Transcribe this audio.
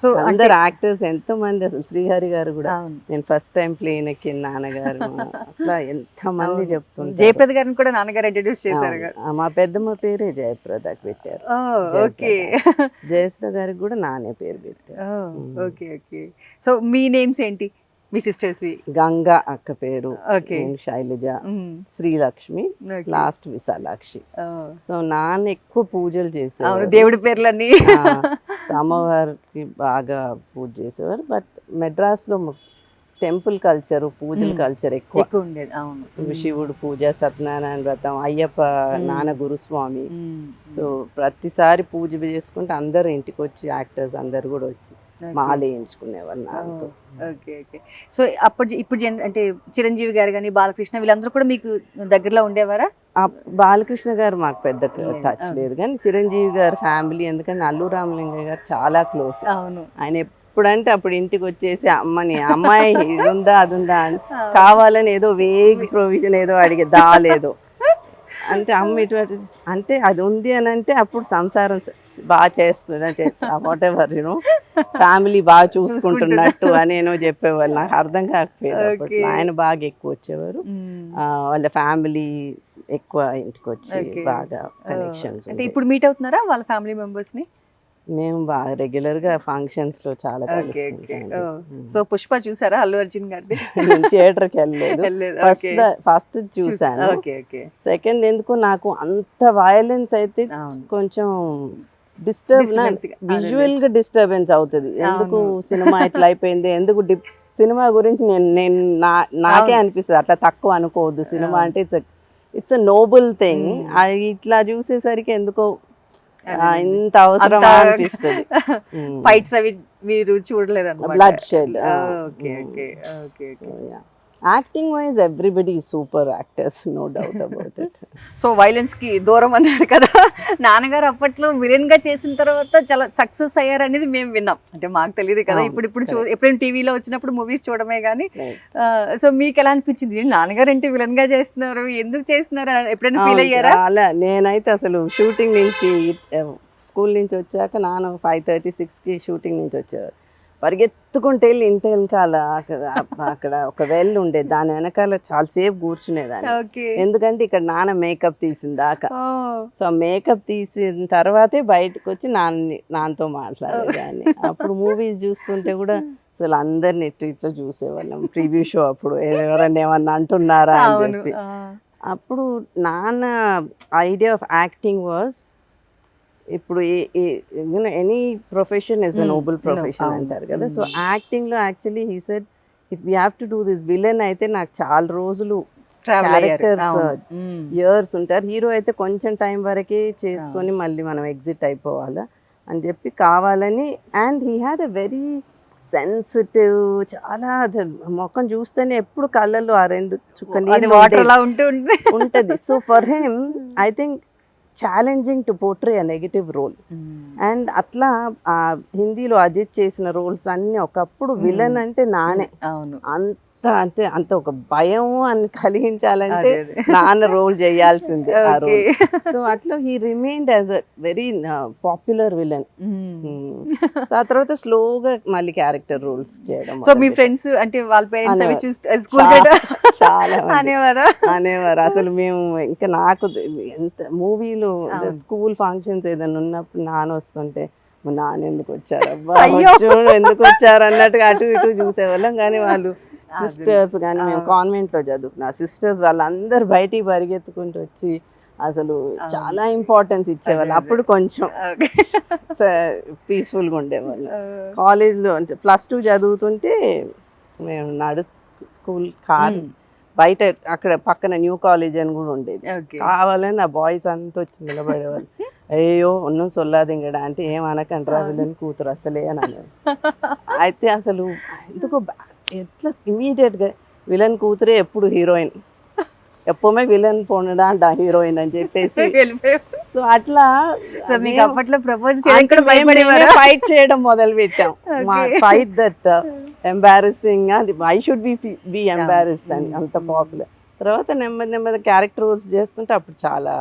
So అందరు actors ఎంతో మంది, అసలు శ్రీహరి గారు కూడా నేను ఫస్ట్ టైం ప్లేన్ ఎక్కిన నాన్నగారు అట్లా ఎంత మంది చెప్తుంటారు. జయప్రద గారిని కూడా నాన్నగారు ఇంట్రడ్యూస్ చేశారు. మా పెద్దమ్మ పేరే జయప్రదకి పెట్టారు. ఓకే. జయసుధ గారికి కూడా నానే పేరు పెట్టారు. Okay okay. సో మీ నేమ్స్ ఏంటి మీ సిస్టర్స్? గంగా అక్క పేరు, శైలజ, శ్రీలక్ష్మి, లాస్ట్ విశాలాక్షి. సో నాన్న ఎక్కువ పూజలు చేసేవారు, దేవుడి పేర్లన్నీ. అమ్మవారికి బాగా పూజ చేసేవారు. బట్ మెడ్రాస్ లో టెంపుల్ కల్చర్, పూజల కల్చర్ ఎక్కువ ఉండేది. శివుడు పూజ, సత్యనారాయణ వ్రతం, అయ్యప్ప నాన్న గురుస్వామి. సో ప్రతిసారి పూజ చేసుకుంటే అందరు ఇంటికి వచ్చి, యాక్టర్స్ అందరు కూడా వచ్చి మాల వేయించుకునేవాళ్ళు నాతో. Okay okay. సో ఇప్పుడు అంటే చిరంజీవి గారు కానీ బాలకృష్ణ వీళ్ళందరూ కూడా మీకు దగ్గరలో ఉండేవారా? బాలకృష్ణ గారు మాకు పెద్ద టచ్ లేదు, కానీ చిరంజీవి గారు ఫ్యామిలీ, ఎందుకంటే అల్లు రామలింగయ్య గారు చాలా క్లోజ్. ఆయన ఎప్పుడంటే అప్పుడు ఇంటికి వచ్చేసి అమ్మాయి ఇది ఉందా అది ఉందా అని కావాలని ఏదో వేగ్ ప్రొవిజన్ ఏదో అడిగే దాలేదో అంటే అమ్మ ఇటువంటి అంటే అది ఉంది అని అంటే అప్పుడు సంసారం బాగా చేస్తున్నా వాట్ ఎవర్ యూనో ఫ్యామిలీ బాగా చూసుకుంటున్నట్టు అని ఏమో చెప్పేవాళ్ళు. నాకు అర్థం కాకపోయేది. ఆయన బాగా ఎక్కువ వచ్చేవారు, వాళ్ళ ఫ్యామిలీ ఎక్కువ ఇంటికి వచ్చి బాగా కనెక్షన్స్. అంటే ఇప్పుడు మీట్ అవుతున్నారా వాళ్ళ ఫ్యామిలీ మెంబర్స్ ని? మేము బాగా రెగ్యులర్ గా ఫంక్షన్స్ లో చాలా. సో పుష్ప చూసారా అల్లు అర్జున్ గారిది? థియేటర్ కి వెళ్ళలేదు, ఫస్ట్ చూసాను. సెకండ్ ఎందుకు నాకు అంత వయలెన్స్ అయితే కొంచెం విజువల్ గా డిస్టర్బెన్స్ అవుతుంది. ఎందుకు సినిమా ఇట్లా అయిపోయింది, ఎందుకు సినిమా గురించి నేను నాకే అనిపిస్తుంది అట్లా తక్కువ అనుకోవద్దు. సినిమా అంటే ఇట్స్ అ నోబుల్ థింగ్. అది ఇట్లా చూసేసరికి ఎందుకో ఇంత అవసరం అనిపిస్తుంది. ఫైట్స్ అవి మీరు చూడలేదు? Blood shed. Okay okay okay. Acting wise everybody super actors, no doubt about it. So violence కి దూరం అన్నారు కదా, నాన్నగారు అప్పట్లో విలన్ గా చేసిన తర్వాత చాలా సక్సెస్ అయ్యారు అనేది మేము విన్నాం. అంటే మాకు తెలియదు కదా, ఇప్పుడు ఎప్పుడైనా టీవీలో వచ్చినప్పుడు మూవీస్ చూడమే కానీ. సో మీకు ఎలా అనిపించింది, నాన్నగారు ఏంటి విలన్ గా చేస్తున్నారు, ఎందుకు చేస్తున్నారు, ఎప్పుడైనా ఫీల్ అయ్యారా? అలా నేనైతే అసలు షూటింగ్ నుంచి స్కూల్ నుంచి వచ్చాక నాన్న 5:36కి షూటింగ్ నుంచి వచ్చేవారు. పరిగెత్తుకుంటే వెళ్ళి ఇంటి వెనకాల అక్కడ ఒక వెల్ ఉండేది, దాని వెనకాల చాలాసేపు కూర్చునేదాన్ని. ఎందుకంటే ఇక్కడ నాన్న మేకప్ తీసిన దాకా. సో మేకప్ తీసిన తర్వాతే బయటకు వచ్చి నాన్నతో మాట్లాడేదాన్ని. అప్పుడు మూవీస్ చూస్తుంటే కూడా అసలు అందరిని ఇట్లా చూసేవాళ్ళం. ప్రివ్యూ షో అప్పుడు ఎవరన్నా ఏమన్నా అంటున్నారా అని చెప్పి. అప్పుడు నాన్న ఐడియా ఆఫ్ యాక్టింగ్ వాజ్, ఇప్పుడు any profession is a Nobel profession అంటారు కదా. సో యాక్టింగ్ లో actually he said if you have to do this, villain అయితే నాకు చాలా రోజులు క్యారెక్టర్స్ ఇయర్స్ ఉంటారు, హీరో అయితే కొంచెం టైం వరకే చేసుకొని మళ్ళీ మనం ఎగ్జిట్ అయిపోవాలా అని చెప్పి కావాలని. And he had a very sensitive, చాలా మొక్కను చూస్తేనే ఎప్పుడు కళ్ళల్లో ఆ రెండు చుక్కలు ఉంటుంది. So for him I think challenging to portray a negative role. And అట్లా హిందీలో అజిత్ చేసిన రోల్స్ అన్ని ఒకప్పుడు విలన్ అంటే నానే అంత ఒక భయం అని కలిగించాలంటే నాన్న రోల్ చేయాల్సిందే ఆ రోల్. సో అట్లా he remained as a very popular villain. ఆ తర్వాత స్లోగా మళ్ళీ క్యారెక్టర్ రోల్స్ చేయడం. సో మీ ఫ్రెండ్స్ అంటే వాళ్ళ పేరెంట్స్ అవి చాలా అనేవారు. అసలు మేము ఇంకా నాకు ఎంత మూవీలో స్కూల్ ఫంక్షన్స్ ఏదైనా ఉన్నప్పుడు నాన్న వస్తుంటే నాన్న ఎందుకు వచ్చారు, అబ్బా ఎందుకు వచ్చారు అన్నట్టుగా అటు ఇటు చూసేవాళ్ళం. కానీ వాళ్ళు సిస్టర్స్ కానీ, మేము కాన్వెంట్లో చదువుకున్నా సిస్టర్స్ వాళ్ళందరూ బయటికి పరిగెత్తుకుంటూ వచ్చి అసలు చాలా ఇంపార్టెన్స్ ఇచ్చేవాళ్ళు. అప్పుడు కొంచెం పీస్ఫుల్గా ఉండేవాళ్ళు. కాలేజ్లో అంటే +2 చదువుతుంటే మేము స్కూల్ కార్ బయట అక్కడ పక్కన న్యూ కాలేజ్ అని కూడా ఉండేది. కావాలని ఆ బాయ్స్ అంతా వచ్చి నిలబడేవాళ్ళు. అయ్యో ఒన్ను సొల్లాదింగడా అంటే ఏమనకంటారా వీళ్ళని కూతురు అసలే అని అనేవాళ్ళు. అయితే అసలు ఎందుకో ఎట్లా ఇమీడియట్గా విలన్ కూతురే ఎప్పుడు హీరోయిన్, ఎప్పుమే విలన్ పోనడా అంట హీరోయిన్ అని చెప్పేసి. సో అట్లా ఫైట్ చేయడం మొదలు పెట్టాం. ఫైట్ దట్ ఎంబారసింగ్, అది ఐ షుడ్ బి ఎంబారస్డ్ అని అంత పాపులర్. తర్వాత నెమ్మది క్యారెక్టర్ రోల్స్ చేస్తుంటే అప్పుడు చాలా